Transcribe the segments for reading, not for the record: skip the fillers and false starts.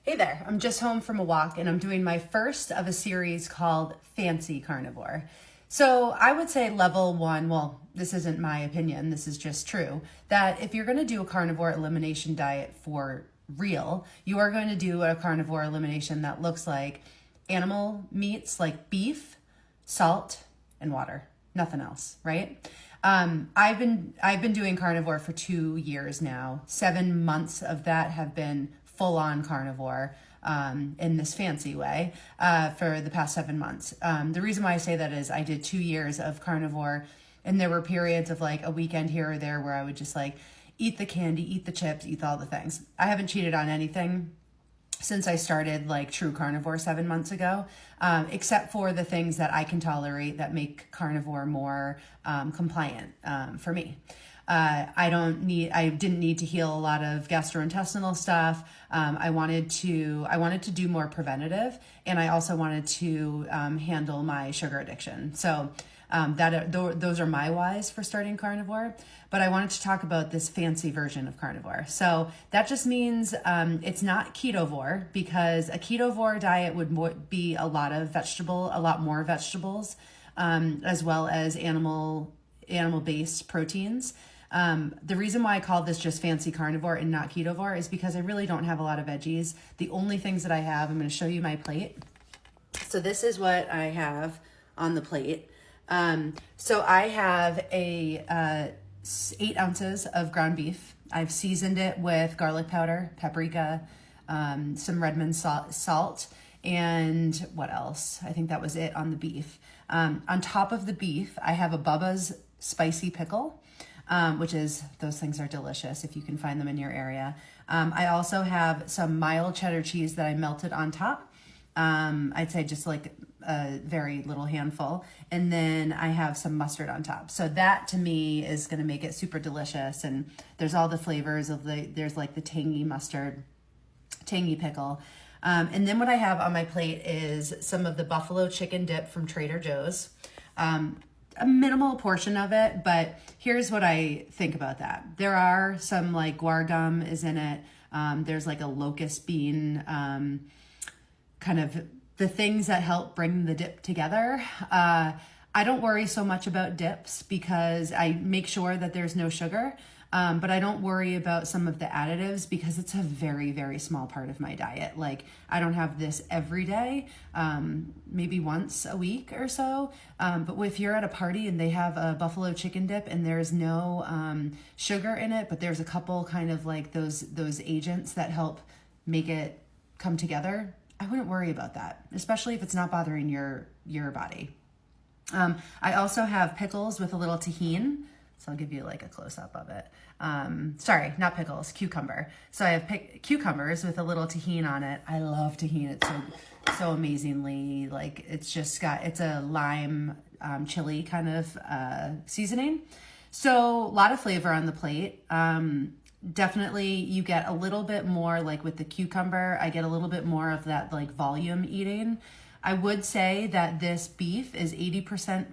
Hey there, I'm just home from a walk and I'm doing my first of a series called Fancy Carnivore. So I would say level one, well, this isn't my opinion, this is just true, that if you're going to do a carnivore elimination diet for real, you are going to do a carnivore elimination that looks like animal meats like beef, salt, and water. Nothing else, right? I've been doing carnivore for 2 years now. 7 months of that have been full on carnivore in this fancy way for the past 7 months. The reason why I say that is I did 2 years of carnivore, and there were periods of like a weekend here or there where I would just like eat the candy, eat the chips, eat all the things. I haven't cheated on anything since I started like true carnivore 7 months ago, except for the things that I can tolerate that make carnivore more compliant for me. I didn't need to heal a lot of gastrointestinal stuff. I wanted to do more preventative, and I also wanted to handle my sugar addiction. So those are my whys for starting carnivore. But I wanted to talk about this fancy version of carnivore. So that just means it's not ketovore, because a ketovore diet would be a lot more vegetables, as well as animal-based proteins. The reason why I called this just fancy carnivore and not ketovore is because I really don't have a lot of veggies. The only things that I have, I'm going to show you my plate. So this is what I have on the plate. So I have 8 ounces of ground beef. I've seasoned it with garlic powder, paprika, some Redmond salt, and what else? I think that was it on the beef. On top of the beef, I have a Bubba's spicy pickle, those things are delicious if you can find them in your area. I also have some mild cheddar cheese that I melted on top. I'd say just like a very little handful. And then I have some mustard on top. So that to me is going to make it super delicious. And there's all the flavors there's like the tangy mustard, tangy pickle. And then what I have on my plate is some of the buffalo chicken dip from Trader Joe's. A minimal portion of it, but here's what I think about that. There are some like guar gum is in it. There's like a locust bean, kind of the things that help bring the dip together. I don't worry so much about dips because I make sure that there's no sugar. But I don't worry about some of the additives because it's a very, very small part of my diet. Like I don't have this every day, maybe once a week or so. But if you're at a party and they have a buffalo chicken dip and there's no sugar in it, but there's a couple kind of like those agents that help make it come together, I wouldn't worry about that, especially if it's not bothering your body. I also have pickles with a little tahini. So I'll give you like a close-up of it. Sorry, not pickles, cucumber. So I have cucumbers with a little tahini on it. I love tahini. It's so amazingly, like it's a lime chili kind of seasoning. So a lot of flavor on the plate. Definitely you get a little bit more, like with the cucumber, I get a little bit more of that like volume eating. I would say that this beef is 80%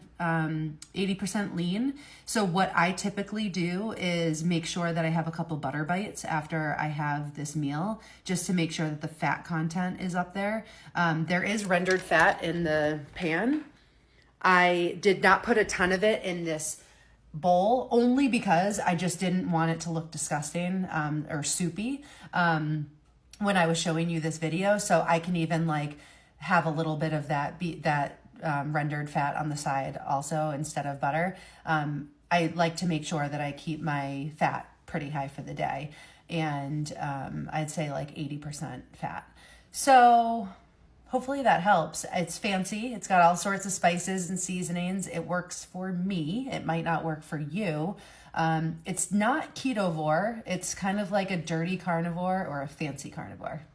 lean. So what I typically do is make sure that I have a couple butter bites after I have this meal, just to make sure that the fat content is up there. There is rendered fat in the pan. I did not put a ton of it in this bowl, only because I just didn't want it to look disgusting or soupy when I was showing you this video. So I can even like have a little bit of that rendered fat on the side also instead of butter. I like to make sure that I keep my fat pretty high for the day, and I'd say like 80% fat. So hopefully that helps. It's fancy. It's got all sorts of spices and seasonings. It works for me. It might not work for you. It's not ketovore. It's kind of like a dirty carnivore or a fancy carnivore.